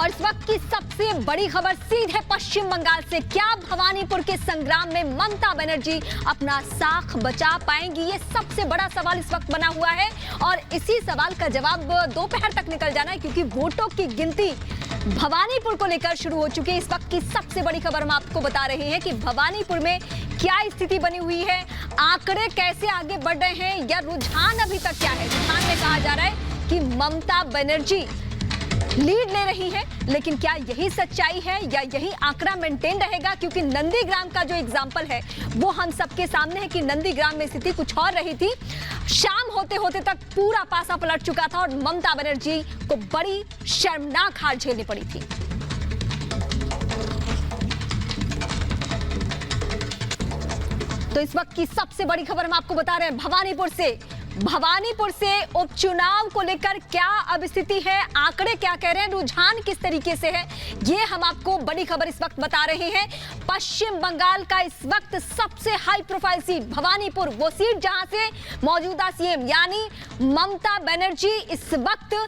और इस वक्त की सबसे बड़ी खबर सीधे पश्चिम बंगाल से। क्या भवानीपुर के संग्राम में ममता बनर्जी अपना साख बचा पाएंगी? ये सबसे बड़ा सवाल इस वक्त बना हुआ है और इसी सवाल का जवाब दोपहर तक निकल जाना है, क्योंकि वोटों की गिनती भवानीपुर को लेकर शुरू हो चुकी है। इस वक्त की सबसे बड़ी खबर हम आपको बता रहे हैं कि भवानीपुर में क्या स्थिति बनी हुई है, आंकड़े कैसे आगे बढ़ रहे हैं, या रुझान अभी तक क्या है। रुझान में कहा जा रहा है कि ममता बनर्जी लीड ले रही है, लेकिन क्या यही सच्चाई है या यही आंकड़ा मेंटेन रहेगा? क्योंकि नंदीग्राम का जो एग्जाम्पल है वो हम सबके सामने है कि नंदीग्राम में स्थिति कुछ और रही थी। शाम होते होते तक पूरा पासा पलट चुका था और ममता बनर्जी को बड़ी शर्मनाक हार झेलनी पड़ी थी। तो इस वक्त की सबसे बड़ी खबर हम आपको बता रहे हैं भवानीपुर से उपचुनाव को लेकर क्या अब स्थिति है, आंकड़े क्या कह रहे हैं, रुझान किस तरीके से है, ये हम आपको बड़ी खबर इस वक्त बता रहे हैं। पश्चिम बंगाल का इस वक्त सबसे हाई प्रोफाइल सीट भवानीपुर, वो सीट जहां से मौजूदा सीएम यानी ममता बनर्जी इस वक्त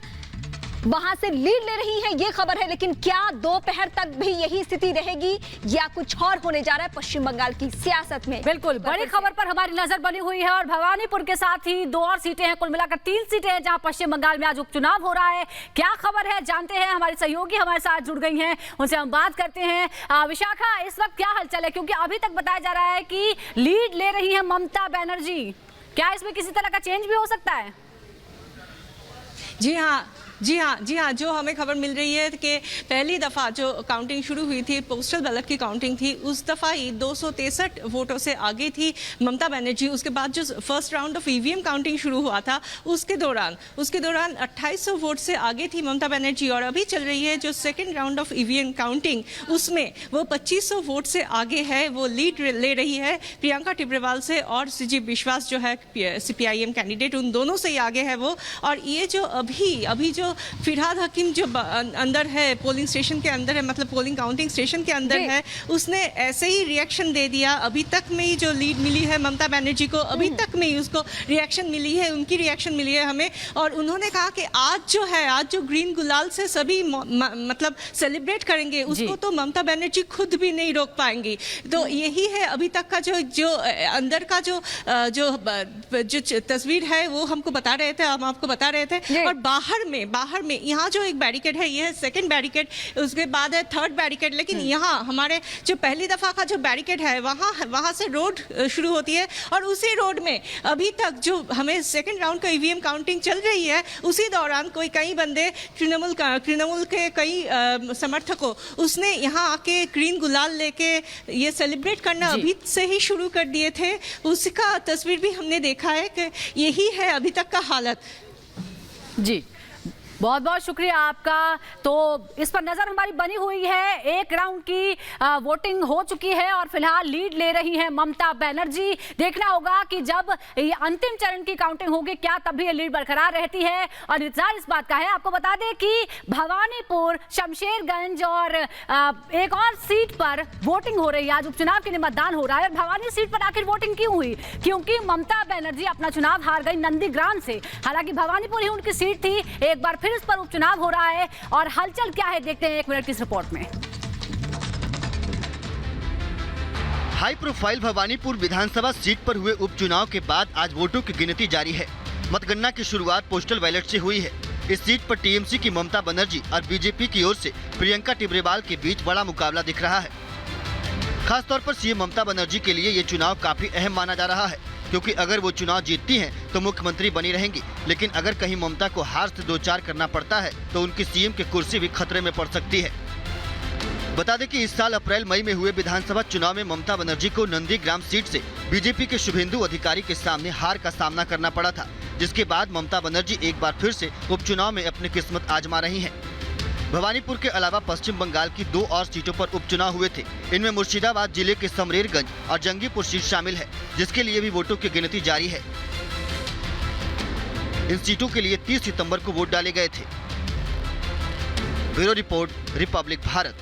वहां से लीड ले रही है, ये खबर है। लेकिन क्या दोपहर तक भी यही स्थिति रहेगी या कुछ और होने जा रहा है पश्चिम बंगाल की सियासत में? बिल्कुल बड़ी खबर पर हमारी नजर बनी हुई है और भवानीपुर के साथ ही 2 और सीटें हैं, कुल मिलाकर 3 सीटें हैं जहां पश्चिम बंगाल में आज उपचुनाव हो रहा है। क्या खबर है जानते हैं, हमारी सहयोगी हमारे साथ जुड़ गई हैं, उनसे हम बात करते हैं। विशाखा, इस वक्त क्या हलचल है? क्योंकि अभी तक बताया जा रहा है कि लीड ले रही है ममता बनर्जी, क्या इसमें किसी तरह का चेंज भी हो सकता है? जी हाँ, जो हमें खबर मिल रही है कि पहली दफ़ा जो काउंटिंग शुरू हुई थी, पोस्टल बैलेट की काउंटिंग थी, उस दफ़ा ही 263 वोटों से आगे थी ममता बनर्जी। उसके बाद जो first round of EVM counting शुरू हुआ था उसके दौरान 2800 वोट से आगे थी ममता बनर्जी। और अभी चल रही है जो second round of EVM counting, उसमें वो 2500 वोट से आगे है, वो लीड ले रही है प्रियंका टिब्रेवाल से, और सीजी विश्वास जो है CPIM कैंडिडेट, उन दोनों से ही आगे है वो। और ये जो अभी जो फिरहाद हकीम जो अंदर है, पोलिंग स्टेशन के अंदर है, मतलब पोलिंग काउंटिंग स्टेशन के अंदर है, उसने ऐसे ही रिएक्शन दे दिया। अभी तक में ही जो लीड मिली है ममता बनर्जी को, अभी तक में ही उसको रिएक्शन मिली है, उनकी रिएक्शन मिली है हमें। और उन्होंने कहा कि आज जो ग्रीन गुलाल से सभी मतलब सेलिब्रेट करेंगे, उसको तो ममता बनर्जी खुद भी नहीं रोक पाएंगी। तो यही है अभी तक का जो अंदर का जो तस्वीर है वो हमको बता रहे थे, हम आपको बता रहे थे। और बाहर में यहाँ जो एक बैरिकेड है, ये है सेकंड बैरिकेड, उसके बाद है थर्ड बैरिकेड। लेकिन यहाँ हमारे जो पहली दफा का जो बैरिकेड है वहाँ से रोड शुरू होती है, और उसी रोड में अभी तक जो हमें सेकंड राउंड का ईवीएम काउंटिंग चल रही है, उसी दौरान कई बंदे तृणमूल के कई समर्थकों, उसने यहाँ आके ग्रीन गुलाल लेके ये सेलिब्रेट करना अभी से ही शुरू कर दिए थे। उसका तस्वीर भी हमने देखा है कि यही है अभी तक का हालत। जी, बहुत बहुत शुक्रिया आपका। तो इस पर नजर हमारी बनी हुई है। एक राउंड की वोटिंग हो चुकी है और फिलहाल लीड ले रही है ममता बनर्जी। देखना होगा कि जब ये अंतिम चरण की काउंटिंग होगी क्या तब भी ये लीड बरकरार रहती है। और इंतजार इस बात का है, आपको बता दें कि भवानीपुर, शमशेरगंज और एक और सीट पर वोटिंग हो रही है। आज उपचुनाव के लिए मतदान हो रहा है। भवानी सीट पर आखिर वोटिंग क्यों हुई? क्योंकि ममता बनर्जी अपना चुनाव हार गई नंदीग्राम से। हालांकि भवानीपुर ही उनकी सीट थी, एक बार फिर इस पर उपचुनाव हो रहा है। और हलचल क्या है देखते हैं 1 मिनट की इस रिपोर्ट में। हाई प्रोफाइल भवानीपुर विधानसभा सीट पर हुए उपचुनाव के बाद आज वोटों की गिनती जारी है। मतगणना की शुरुआत पोस्टल बैलेट से हुई है। इस सीट पर टीएमसी की ममता बनर्जी और बीजेपी की ओर से प्रियंका टिब्रेवाल के बीच बड़ा मुकाबला दिख रहा है। खासतौर पर सीएम ममता बनर्जी के लिए ये चुनाव काफी अहम माना जा रहा है, क्योंकि अगर वो चुनाव जीतती हैं तो मुख्यमंत्री बनी रहेंगी। लेकिन अगर कहीं ममता को हार से 2 चार करना पड़ता है तो उनकी सीएम की कुर्सी भी खतरे में पड़ सकती है। बता दें कि इस साल अप्रैल मई में हुए विधानसभा चुनाव में ममता बनर्जी को नंदीग्राम सीट से बीजेपी के शुभेंदु अधिकारी के सामने हार का सामना करना पड़ा था, जिसके बाद ममता बनर्जी एक बार फिर से उपचुनाव में अपनी किस्मत आजमा रही हैं। भवानीपुर के अलावा पश्चिम बंगाल की 2 और सीटों पर उपचुनाव हुए थे। इनमें मुर्शिदाबाद जिले के समरेरगंज और जंगीपुर सीट शामिल है, जिसके लिए भी वोटों की गिनती जारी है। इन सीटों के लिए 30 सितंबर को वोट डाले गए थे। Bureau report, Republic Bharat.